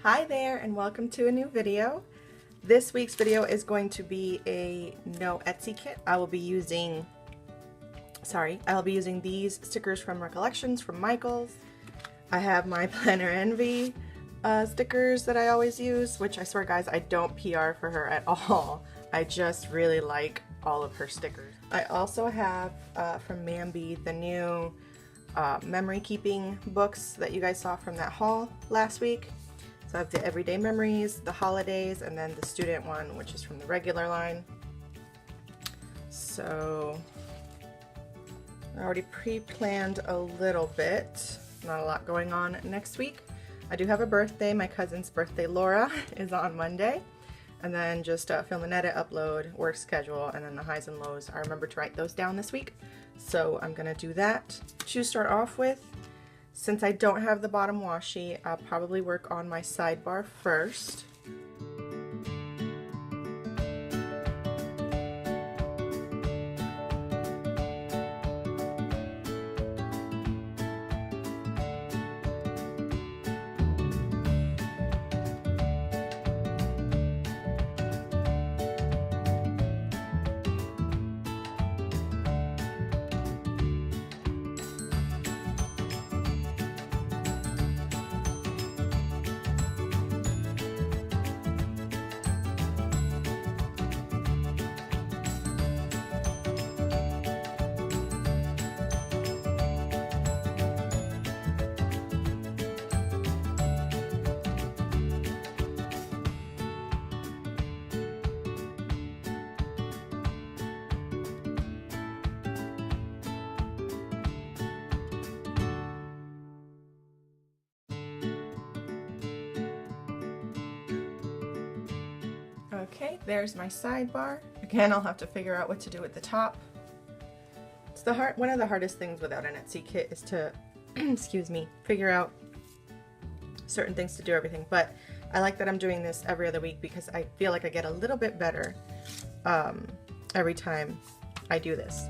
Hi there and welcome to a new video. This week's video is going to be a No Etsy kit. I'll be using these stickers from Recollections from Michaels. I have my Planner Envy stickers that I always use, which I swear guys, I don't PR for her at all. I just really like all of her stickers. I also have from MAMBI the new memory keeping books that you guys saw from that haul last week. So I have the Everyday Memories, the Holidays, and then the Student one, which is from the regular line. So I already pre-planned a little bit. Not a lot going on next week. I do have a birthday. My cousin's birthday, Laura, is on Monday. And then just film and edit, upload, work schedule, and then the highs and lows. I remember to write those down this week. So I'm gonna do that. To start off with, since I don't have the bottom washi, I'll probably work on my sidebar first. Okay, there's my sidebar. Again, I'll have to figure out what to do at the top. It's one of the hardest things without an Etsy kit is to, excuse me, figure out certain things to do everything. But I like that I'm doing this every other week because I feel like I get a little bit better every time I do this.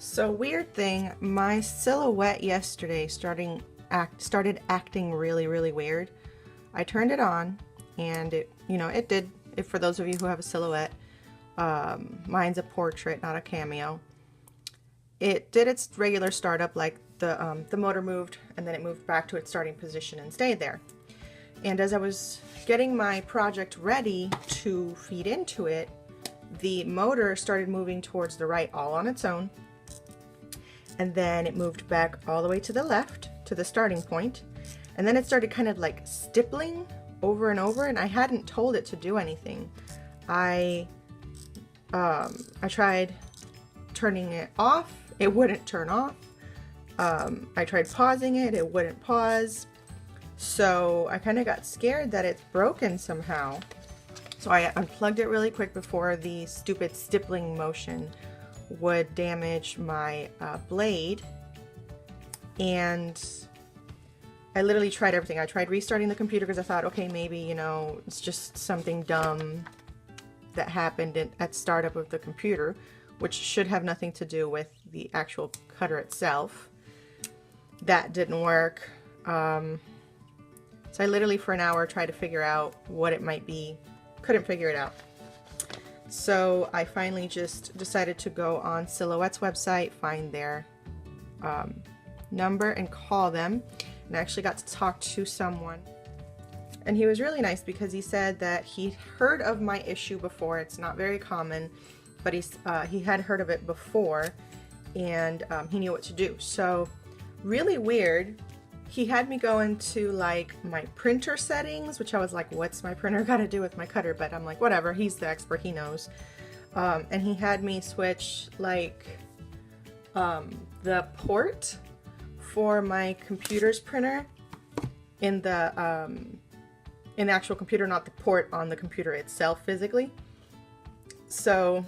So weird thing, my silhouette yesterday started acting really weird. I turned it on and it did. If for those of you who have a silhouette, mine's a portrait, not a cameo. It did its regular startup, like the motor moved and then it moved back to its starting position and stayed there. And as I was getting my project ready to feed into it, the motor started moving towards the right all on its own. And then it moved back all the way to the left to the starting point, and then it started kind of like stippling over and over, and I hadn't told it to do anything. I tried turning it off, it wouldn't turn off. I tried pausing it, it wouldn't pause. So I kind of got scared that it's broken somehow. So I unplugged it really quick before the stupid stippling motion would damage my blade, and I literally tried everything. I tried restarting the computer because I thought, okay, maybe it's just something dumb that happened at startup of the computer, which should have nothing to do with the actual cutter itself. That didn't work. So I literally for an hour tried to figure out what it might be. Couldn't figure it out. So I finally just decided to go on Silhouette's website, find their number and call them. And I actually got to talk to someone. And he was really nice because he said that he heard of my issue before. It's not very common, but he had heard of it before, and he knew what to do. So really weird. He had me go into like my printer settings, which I was like, what's my printer got to do with my cutter? But I'm like, whatever, he's the expert, he knows. And he had me switch like the port for my computer's printer in the actual computer, not the port on the computer itself physically. So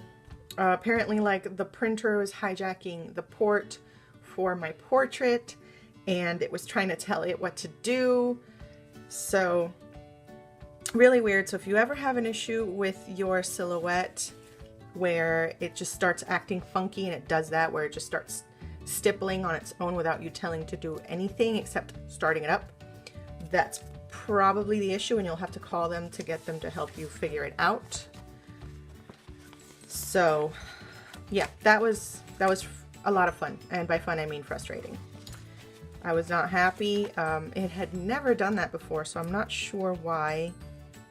apparently like the printer was hijacking the port for my portrait, and it was trying to tell it what to do. So really weird. So if you ever have an issue with your silhouette where it just starts acting funky, and it does that, where it just starts stippling on its own without you telling to do anything except starting it up, that's probably the issue, and you'll have to call them to get them to help you figure it out. So yeah, that was a lot of fun, and by fun I mean frustrating. I was not happy. It had never done that before, so I'm not sure why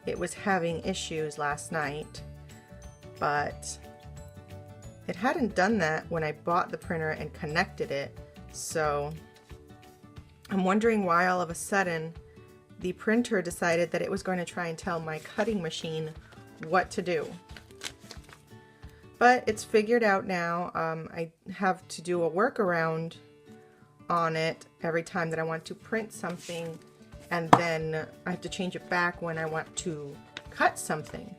it was having issues last night, but it hadn't done that when I bought the printer and connected it. So I'm wondering why all of a sudden the printer decided that it was going to try and tell my cutting machine what to do. But it's figured out now. I have to do a workaround on it every time that I want to print something, and then I have to change it back when I want to cut something.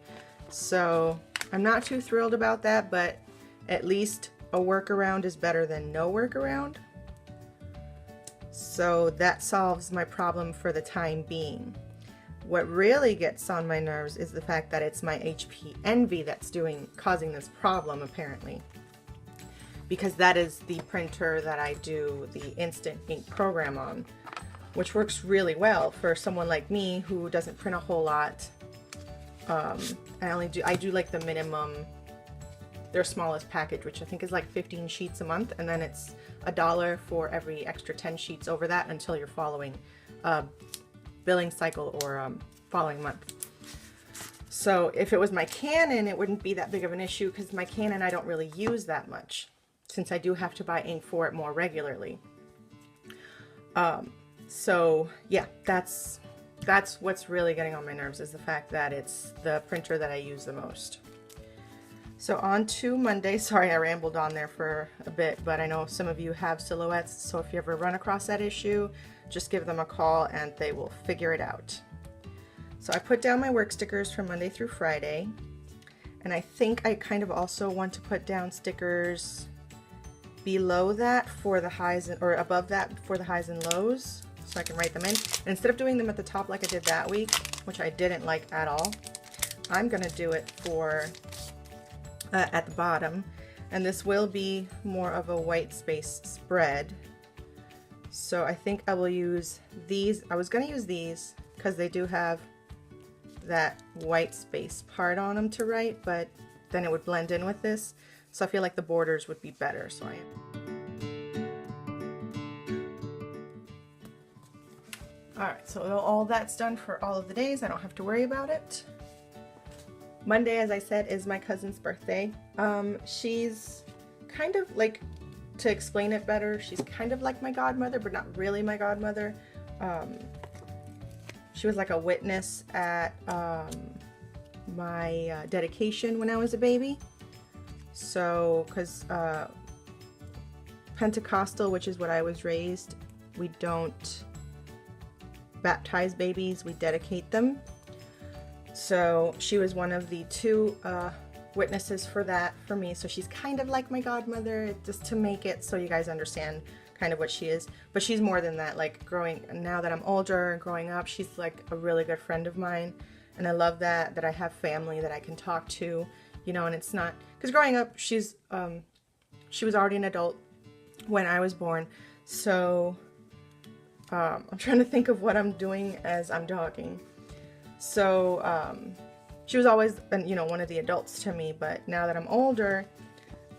So I'm not too thrilled about that, but at least a workaround is better than no workaround. So that solves my problem for the time being. What really gets on my nerves is the fact that it's my HP Envy that's causing this problem, apparently. Because that is the printer that I do the instant ink program on, which works really well for someone like me who doesn't print a whole lot. I do like the minimum, their smallest package, which I think is like 15 sheets a month, and then it's $1 for every extra 10 sheets over that until you're following billing cycle or following month. So if it was my Canon, it wouldn't be that big of an issue, because my Canon I don't really use that much, since I do have to buy ink for it more regularly. So yeah, that's what's really getting on my nerves, is the fact that it's the printer that I use the most. So on to Monday. Sorry I rambled on there for a bit, but I know some of you have silhouettes, so if you ever run across that issue, just give them a call and they will figure it out. So I put down my work stickers from Monday through Friday, and I think I kind of also want to put down stickers below that for the highs, or above that for the highs and lows, so I can write them in. And instead of doing them at the top like I did that week, which I didn't like at all, I'm gonna do it for at the bottom, and this will be more of a white space spread. So I think I will use these. I was gonna use these because they do have that white space part on them to write, but then it would blend in with this. So I feel like the borders would be better, so I am. Alright, so all that's done for all of the days. I don't have to worry about it. Monday, as I said, is my cousin's birthday. She's kind of like, to explain it better, she's kind of like my godmother, but not really my godmother. She was like a witness at my dedication when I was a baby. So, because Pentecostal, which is what I was raised, we don't baptize babies, we dedicate them. So she was one of the two witnesses for that for me. So she's kind of like my godmother, just to make it so you guys understand kind of what she is. But she's more than that. Like, now that I'm older and growing up, she's like a really good friend of mine, and I love that I have family that I can talk to, you know. And it's not, because growing up, she was already an adult when I was born. So I'm trying to think of what I'm doing as I'm talking. So she was always, you know, one of the adults to me, but now that I'm older,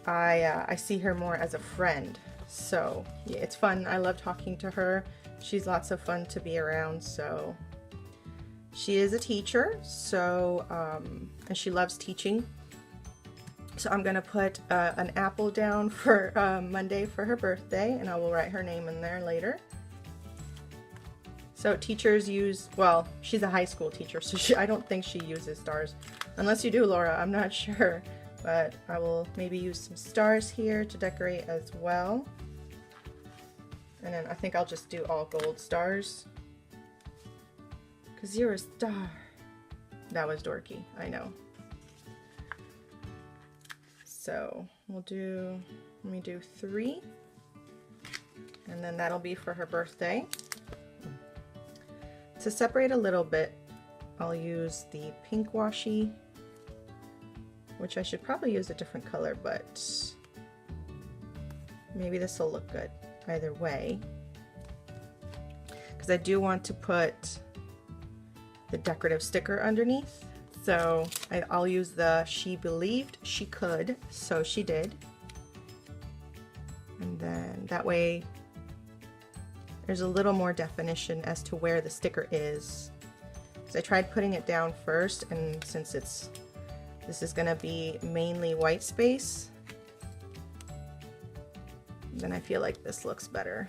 I see her more as a friend. So yeah, it's fun. I love talking to her. She's lots of fun to be around. So she is a teacher, so and she loves teaching. So I'm gonna put an apple down for Monday for her birthday, and I will write her name in there later. So teachers use, well, she's a high school teacher, so I don't think she uses stars. Unless you do, Laura, I'm not sure. But I will maybe use some stars here to decorate as well. And then I think I'll just do all gold stars. Because you're a star. That was dorky, I know. So we'll do, let me do 3. and then that'll be for her birthday. To separate a little bit, I'll use the pink washi, which I should probably use a different color, but maybe this will look good either way, because I do want to put the decorative sticker underneath. So I'll use the "She believed she could, so she did," and then that way there's a little more definition as to where the sticker is. So I tried putting it down first, and since this is going to be mainly white space, then I feel like this looks better.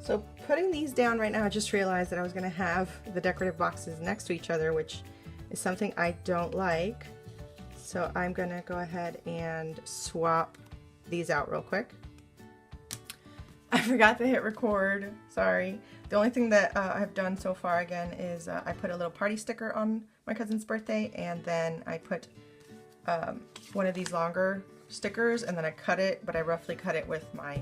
So putting these down right now, I just realized that I was going to have the decorative boxes next to each other, which is something I don't like. So I'm going to go ahead and swap these out real quick. I forgot to hit record, sorry. The only thing that I've done so far again is I put a little party sticker on my cousin's birthday, and then I put one of these longer stickers, and then I cut it, but I roughly cut it with my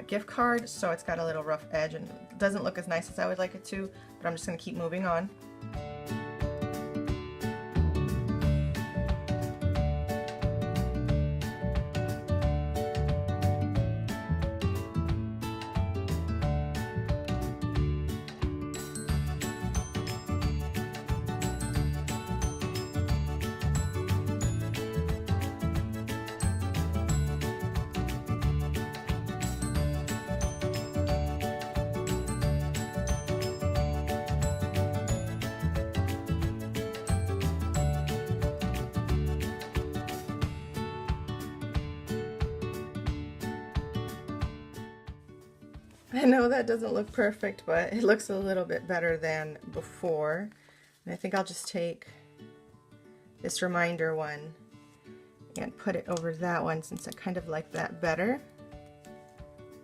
gift card, so it's got a little rough edge and it doesn't look as nice as I would like it to, but I'm just going to keep moving on. I know that doesn't look perfect, but it looks a little bit better than before. And I think I'll just take this reminder one and put it over that one, since I kind of like that better.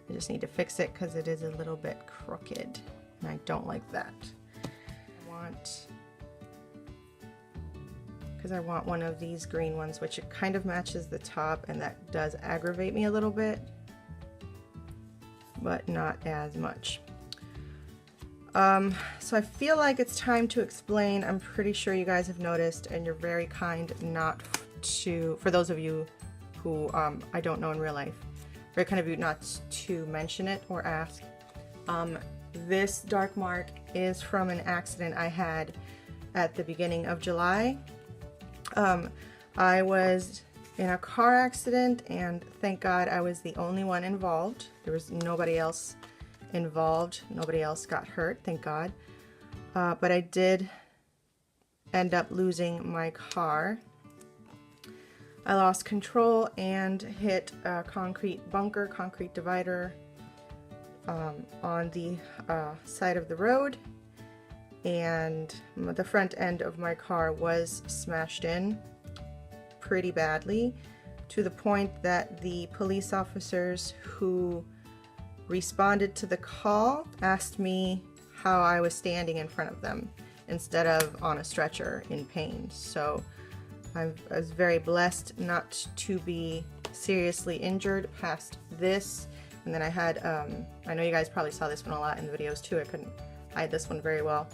I just need to fix it because it is a little bit crooked and I don't like that. Because I want one of these green ones, which it kind of matches the top, and that does aggravate me a little bit, but not as much. So I feel like it's time to explain. I'm pretty sure you guys have noticed, and you're very kind not to, for those of you who I don't know in real life, very kind of you not to mention it or ask. This dark mark is from an accident I had at the beginning of July. I was in a car accident, and thank God I was the only one involved. There was nobody else involved. Nobody else got hurt, thank God. But I did end up losing my car. I lost control and hit a concrete bunker, concrete divider on the side of the road. And the front end of my car was smashed in pretty badly, to the point that the police officers who responded to the call asked me how I was standing in front of them instead of on a stretcher in pain. So I was very blessed not to be seriously injured past this. And then I had, I know you guys probably saw this one a lot in the videos too, I couldn't hide this one very well.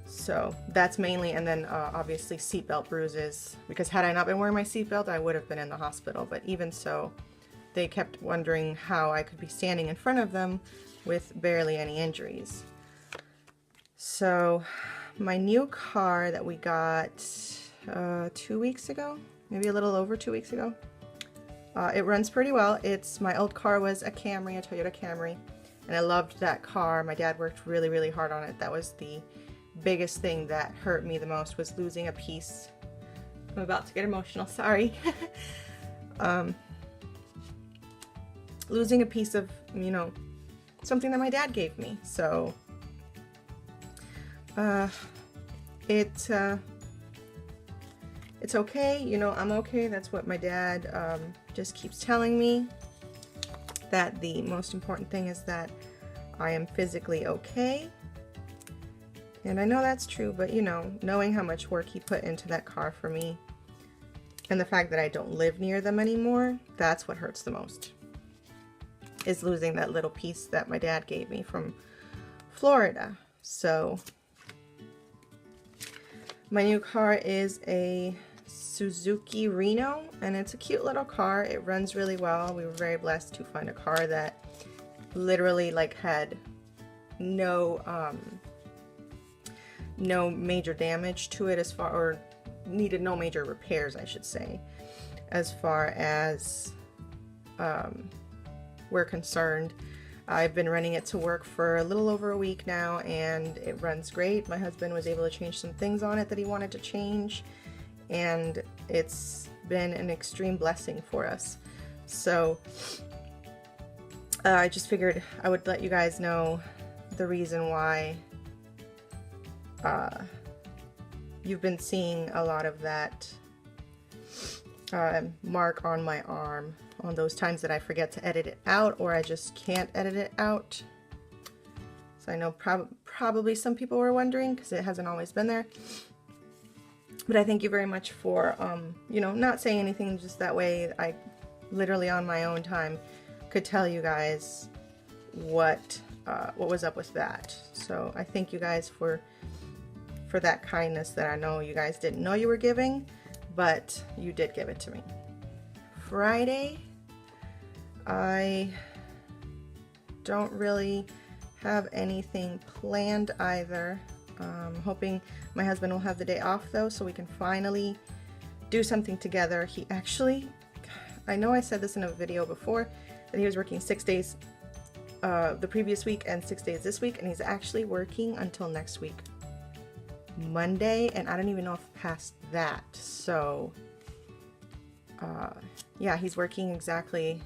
So that's mainly, and then obviously seatbelt bruises, because had I not been wearing my seatbelt I would have been in the hospital, but even so they kept wondering how I could be standing in front of them with barely any injuries. So my new car that we got 2 weeks ago, maybe a little over 2 weeks ago. It runs pretty well. My old car was a Camry, a Toyota Camry, and I loved that car. My dad worked really, really hard on it. That was the biggest thing that hurt me the most, was losing a piece. I'm about to get emotional, sorry. Losing a piece of, you know, something that my dad gave me. So it's okay, you know, I'm okay. That's what my dad just keeps telling me, that the most important thing is that I am physically okay. And I know that's true, but you know, knowing how much work he put into that car for me, and the fact that I don't live near them anymore, that's what hurts the most, is losing that little piece that my dad gave me from Florida. So my new car is a Suzuki Reno, and it's a cute little car. It runs really well. We were very blessed to find a car that literally like had no major damage to it, or needed no major repairs, I should say, as far as we're concerned. I've been running it to work for a little over a week now, and it runs great. My husband was able to change some things on it that he wanted to change, and it's been an extreme blessing for us. So I just figured I would let you guys know the reason why you've been seeing a lot of that mark on my arm on those times that I forget to edit it out, or I just can't edit it out. So I know probably some people were wondering, because it hasn't always been there. But I thank you very much for, you know, not saying anything, just that way I literally on my own time could tell you guys what was up with that. So I thank you guys for that kindness that I know you guys didn't know you were giving, but you did give it to me. Friday, I don't really have anything planned either. Hoping my husband will have the day off though, so we can finally do something together. He actually, I know I said this in a video before, that he was working 6 days the previous week and 6 days this week, and he's actually working until next week, Monday, and I don't even know if past that. So yeah, he's working exactly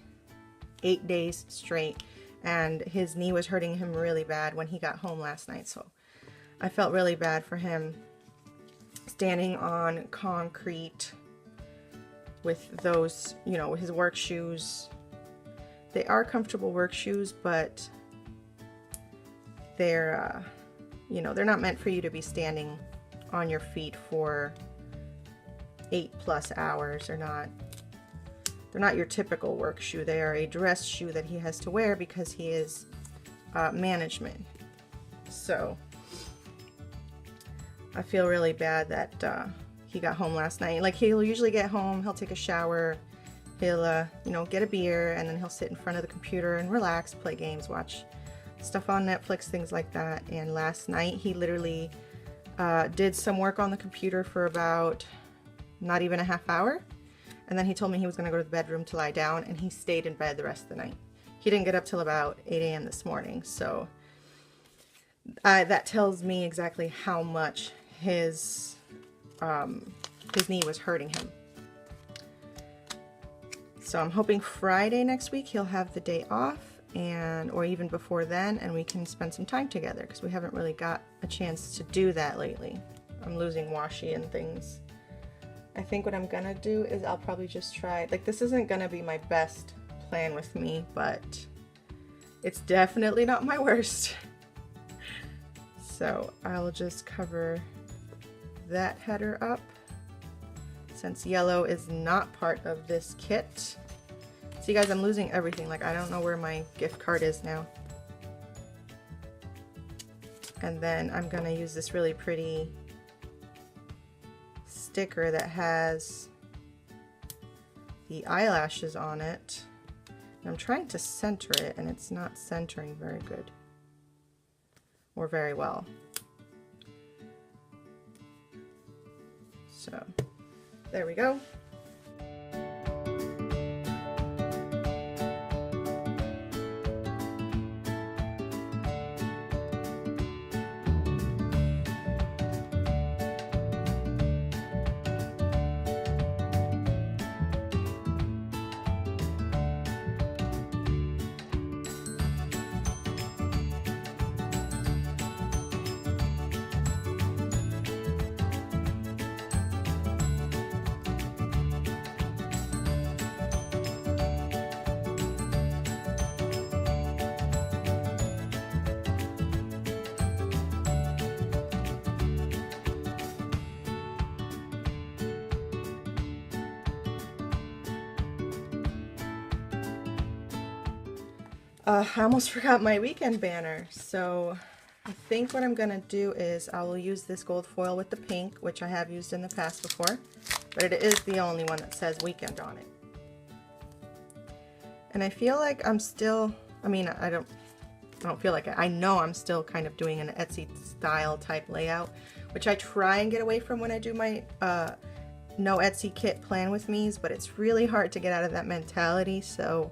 8 days straight, and his knee was hurting him really bad when he got home last night. So I felt really bad for him, standing on concrete with those, you know, his work shoes. They are comfortable work shoes, but they're, you know, they're not meant for you to be standing on your feet for 8+ hours. They're not your typical work shoe. They are a dress shoe that he has to wear because he is management. So I feel really bad that he got home last night. Like, he'll usually get home, he'll take a shower, he'll you know, get a beer, and then he'll sit in front of the computer and relax, play games, watch stuff on Netflix, things like that. And last night he literally did some work on the computer for about not even a half hour, and then he told me he was going to go to the bedroom to lie down, and he stayed in bed the rest of the night. He didn't get up till about 8 a.m. this morning. So that tells me exactly how much his knee was hurting him. So I'm hoping Friday next week he'll have the day off, or even before then, and we can spend some time together, because we haven't really got a chance to do that lately. I'm losing washi and things. I think what I'm gonna do is I'll probably just try, like, this isn't gonna be my best plan with me, but it's definitely not my worst. So I'll just cover that header up, since yellow is not part of this kit. See guys, I'm losing everything. Like, I don't know where my gift card is now. And then I'm gonna use this really pretty sticker that has the eyelashes on it. And I'm trying to center it, and it's not centering very good or very well. So there we go. I almost forgot my weekend banner. So I think what I'm gonna do is I will use this gold foil with the pink, which I have used in the past before, but it is the only one that says weekend on it. And I feel like I'm still, I mean, I don't feel like it. I know I'm still kind of doing an Etsy style type layout, which I try and get away from when I do my No Etsy Kit plan with me's, but it's really hard to get out of that mentality. So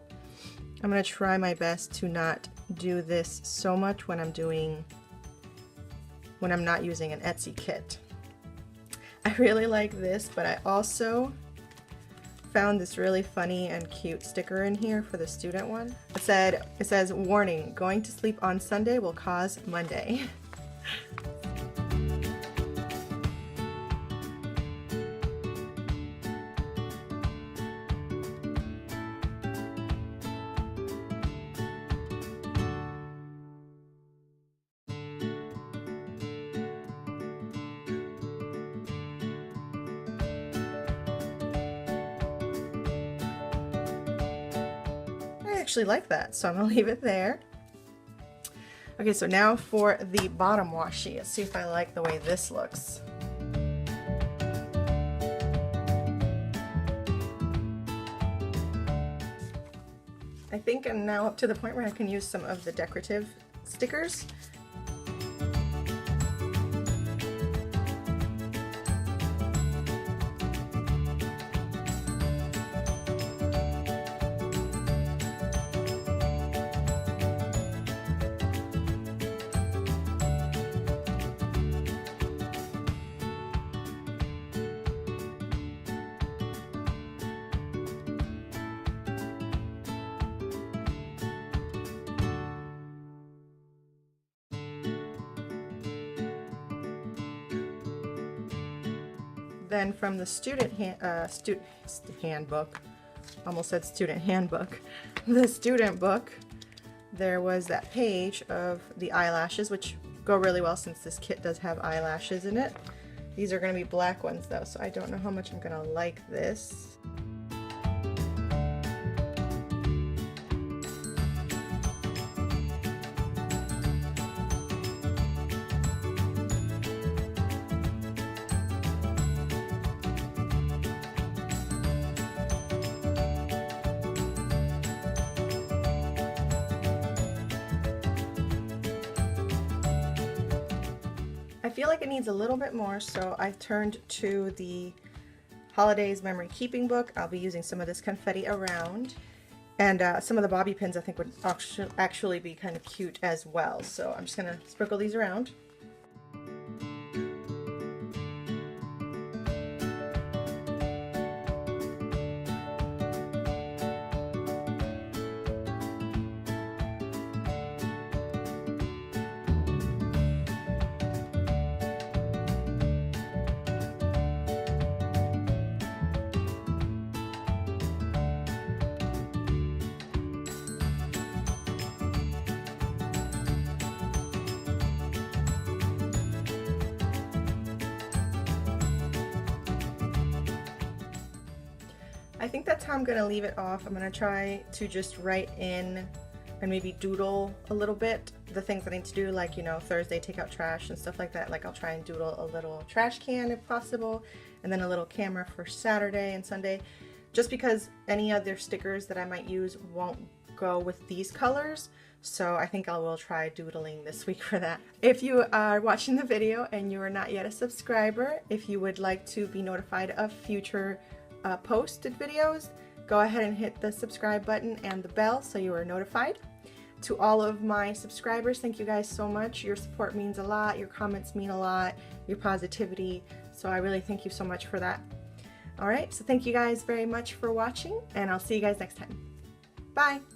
I'm gonna try my best to not do this so much when I'm not using an Etsy kit. I really like this, but I also found this really funny and cute sticker in here for the student one. It says, warning, going to sleep on Sunday will cause Monday. I actually like that, so I'm gonna leave it there. Okay, so now for the bottom washi. Let's see if I like the way this looks. I think I'm now up to the point where I can use some of the decorative stickers. Then from the student handbook, almost said student handbook, the student book, there was that page of the eyelashes, which go really well since this kit does have eyelashes in it. These are going to be black ones though, so I don't know how much I'm going to like this. I feel like it needs a little bit more, so I've turned to the Holidays Memory Keeping book. I'll be using some of this confetti around, and some of the bobby pins I think would actually be kind of cute as well. So I'm just gonna sprinkle these around. I think that's how I'm going to leave it off. I'm going to try to just write in and maybe doodle a little bit the things I need to do, like, you know, Thursday take out trash and stuff like that. Like I'll try and doodle a little trash can if possible, and then a little camera for Saturday and Sunday, just because any other stickers that I might use won't go with these colors. So I think I will try doodling this week for that. If you are watching the video and you are not yet a subscriber, if you would like to be notified of future posted videos, go ahead and hit the subscribe button and the bell so you are notified. To all of my subscribers, thank you guys so much. Your support means a lot, your comments mean a lot, your positivity, so I really thank you so much for that. Alright, so thank you guys very much for watching, and I'll see you guys next time. Bye!